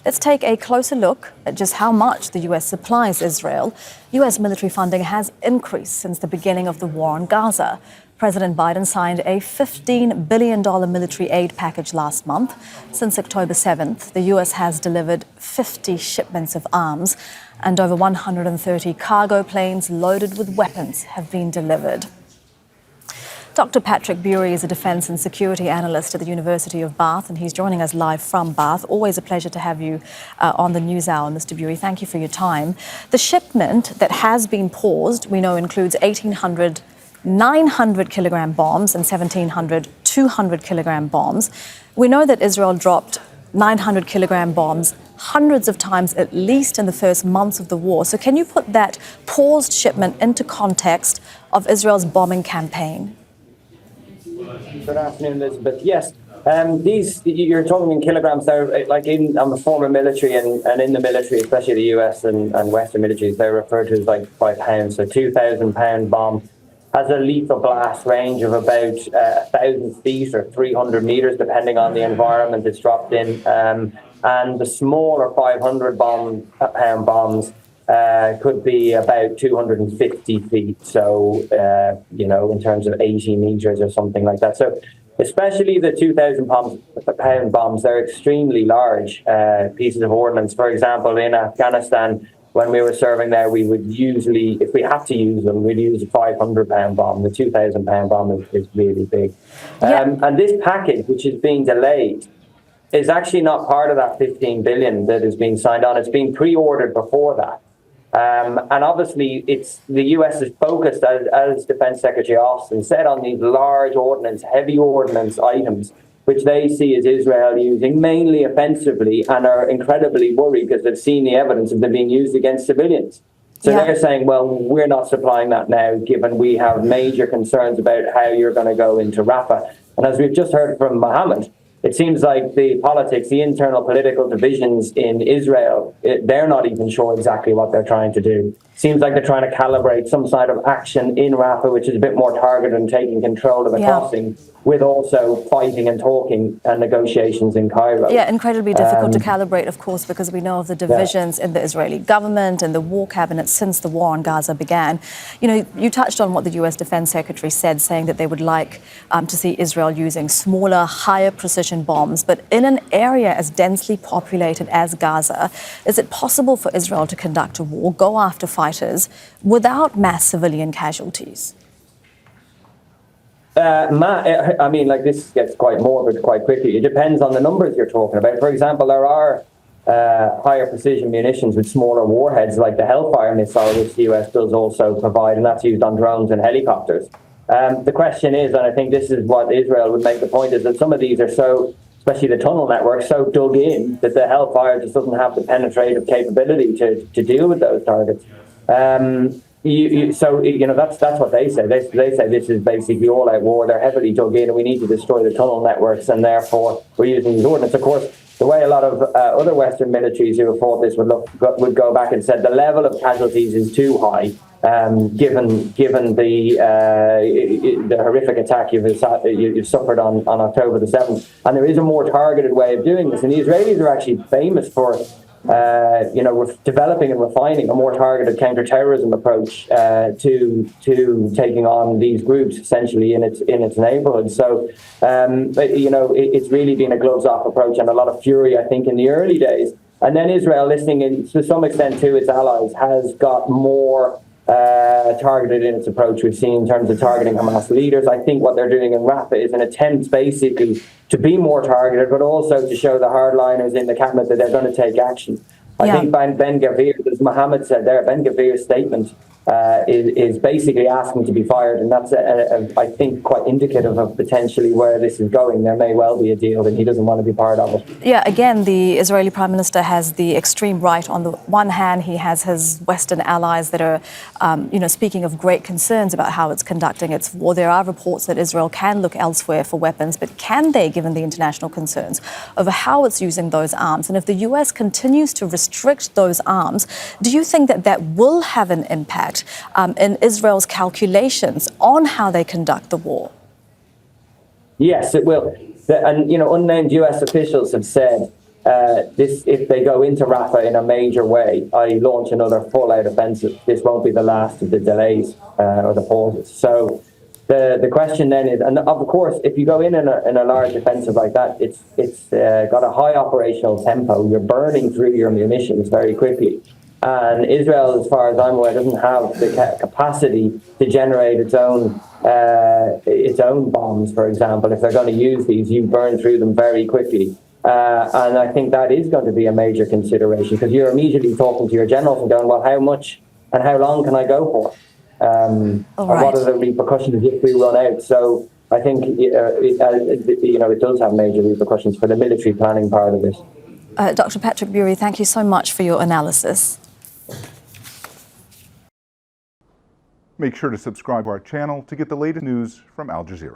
Let's take a closer look at just how much the US supplies Israel. US military funding has increased since the beginning of the war on Gaza. President Biden signed a $15 billion military aid package last month. Since October 7th, the US has delivered 50 shipments of arms, and over 130 cargo planes loaded with weapons have been delivered. Dr. Patrick Bury is a defence and security analyst at the University of Bath, and he's joining us live from Bath. Always a pleasure to have you on the News Hour, Mr. Bury. Thank you for your time. The shipment that has been paused, we know, includes 1,800 900-kilogram bombs and 1,700 200-kilogram bombs. We know that Israel dropped 900-kilogram bombs hundreds of times, at least in the first months of the war. So can you put that paused shipment into context of Israel's bombing campaign? Good afternoon, Elizabeth. Yes, these you're talking in kilograms. They're like I'm a former military, and in the military, especially the US and Western militaries, they're referred to as like 5 pounds. So 2,000-pound bomb has a lethal blast range of about 1,000 feet or 300 meters, depending on the environment it's dropped in. And the smaller 500-pound bombs could be about 250 feet. So, in terms of 80 meters or something like that. So especially the 2,000-pound bombs, they're extremely large pieces of ordnance. For example, in Afghanistan, when we were serving there, we would usually, if we had to use them, we'd use a 500-pound bomb. The 2,000-pound bomb is really big. Yeah. And this package, which is being delayed, is actually not part of that 15 billion that is being signed on. It's been pre-ordered before that. And obviously, it's the US is focused, as Defense Secretary Austin said, on these large ordnance, heavy ordnance items, which they see as Israel using mainly offensively, and are incredibly worried because they've seen the evidence of them being used against civilians. So they're saying, well, we're not supplying that now, given we have major concerns about how you're going to go into Rafah. And as we've just heard from Mohammed, it seems like the politics, the internal political divisions in Israel, they're not even sure exactly what they're trying to do. Seems like they're trying to calibrate some side of action in Rafah, which is a bit more targeted and taking control of the crossing, with also fighting and talking and negotiations in Cairo. Yeah, incredibly difficult to calibrate, of course, because we know of the divisions in the Israeli government and the war cabinet since the war on Gaza began. You know, you touched on what the US Defense Secretary said, saying that they would like to see Israel using smaller, higher precision bombs. But in an area as densely populated as Gaza, is it possible for Israel to conduct a war, go after fighters, without mass civilian casualties? I mean, like, this gets quite morbid quite quickly. It depends on the numbers you're talking about. For example, there are higher precision munitions with smaller warheads, like the Hellfire missile, which the US does also provide, and that's used on drones and helicopters. The question is, and I think this is what Israel would make the point, is that some of these are so, especially the tunnel network, so dug in that the Hellfire just doesn't have the penetrative capability to deal with those targets. That's what they say. They say this is basically all-out war. They're heavily dug in, and we need to destroy the tunnel networks, and therefore we're using these ordnance. Of course, the way a lot of other Western militaries who have fought this would go back and said the level of casualties is too high, given the horrific attack you've suffered on October the 7th. And there is a more targeted way of doing this, and the Israelis are actually famous for developing and refining a more targeted counter-terrorism approach to taking on these groups, essentially in its neighbourhood. So, it's really been a gloves-off approach, and a lot of fury, I think, in the early days. And then Israel, listening to some extent to its allies, has got more targeted in its approach. We've seen in terms of targeting Hamas leaders. I think what they're doing in Rafah is an attempt basically to be more targeted, but also to show the hardliners in the cabinet that they're going to take action. I think Ben Gavir, as Mohammed said there, Ben Gavir's statement is basically asking to be fired, and that's, I think, quite indicative of potentially where this is going. There may well be a deal, and he doesn't want to be part of it. Yeah, again, the Israeli Prime Minister has the extreme right. On the one hand, he has his Western allies that are, speaking of great concerns about how it's conducting its war. There are reports that Israel can look elsewhere for weapons, but can they, given the international concerns over how it's using those arms? And if the US continues to restrict those arms, do you think that that will have an impact in Israel's calculations on how they conduct the war? Yes, it will. And, unnamed US officials have said if they go into Rafah in a major way, I launch another full-out offensive, this won't be the last of the delays or the pauses. So the question then is, and of course, if you go in a large offensive like that, it's got a high operational tempo. You're burning through your munitions very quickly. And Israel, as far as I'm aware, doesn't have the capacity to generate its own bombs, for example. If they're going to use these, you burn through them very quickly. And I think that is going to be a major consideration, because you're immediately talking to your generals and going, well, how much and how long can I go for? And what are the repercussions if we run out? So I think it does have major repercussions for the military planning part of this. Dr. Patrick Bury, thank you so much for your analysis. Make sure to subscribe to our channel to get the latest news from Al Jazeera.